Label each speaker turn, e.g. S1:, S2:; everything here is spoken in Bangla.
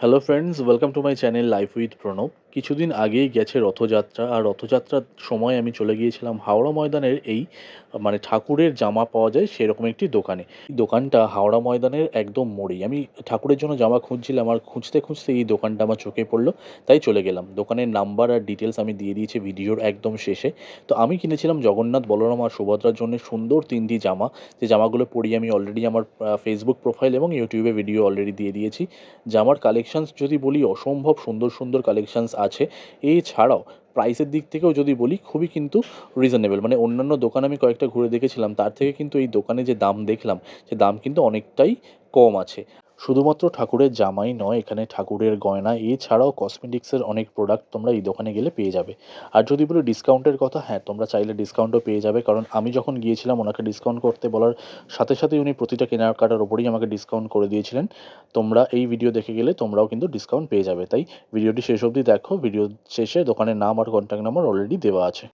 S1: Hello friends, welcome to my channel life with Pranab. কিছুদিন আগেই গেছে রথযাত্রা, আর রথযাত্রার সময় আমি চলে গিয়েছিলাম হাওড়া ময়দানের এই ঠাকুরের জামা পাওয়া যায় সেরকম একটি দোকানে। এই দোকানটা হাওড়া ময়দানের একদম মোড়েই। আমি ঠাকুরের জন্য জামা খুঁজছিলাম, আর খুঁজতে খুঁজতে এই দোকানটা আমার চোখে পড়লো, তাই চলে গেলাম। দোকানের নাম্বার আর ডিটেলস আমি দিয়ে দিয়েছি ভিডিওর একদম শেষে। তো আমি কিনেছিলাম জগন্নাথ, বলরাম আর সুভদ্রার জন্য সুন্দর 3টি জামা, যে জামাগুলো পরিয়ে আমি অলরেডি আমার ফেসবুক প্রোফাইল এবং ইউটিউবে ভিডিও অলরেডি দিয়ে দিয়েছি। জামার কালেকশানস যদি বলি, অসম্ভব সুন্দর সুন্দর কালেকশানস আছে। এছাড়াও প্রাইসের দিক থেকেও যদি বলি, খুবই কিন্তু রিজনেবল। অন্যান্য দোকান আমি কয়েকটা ঘুরে দেখেছিলাম, তার থেকে কিন্তু এই দোকানে যে দাম দেখলাম, সে দাম কিন্তু অনেকটাই কম আছে। শুধুমাত্র ঠাকুরের জামাই নয়, এখানে ঠাকুরের গয়না এছাড়াও কসমেটিক্সের অনেক প্রোডাক্ট তোমরা এই দোকানে গেলে পেয়ে যাবে। আর যদি বলি ডিসকাউন্টের কথা, হ্যাঁ, তোমরা চাইলে ডিসকাউন্টও পেয়ে যাবে, কারণ আমি যখন গিয়েছিলাম ওনাকে ডিসকাউন্ট করতে বলার সাথে সাথেই উনি প্রতিটা কেনাকাটার ওপরেই আমাকে ডিসকাউন্ট করে দিয়েছিলেন। তোমরা এই ভিডিও দেখে গেলে তোমরাও কিন্তু ডিসকাউন্ট পেয়ে যাবে, তাই ভিডিওটি শেষ অবধি দেখো। ভিডিও শেষে দোকানের নাম আর কন্ট্যাক্ট নাম্বার অলরেডি দেওয়া আছে।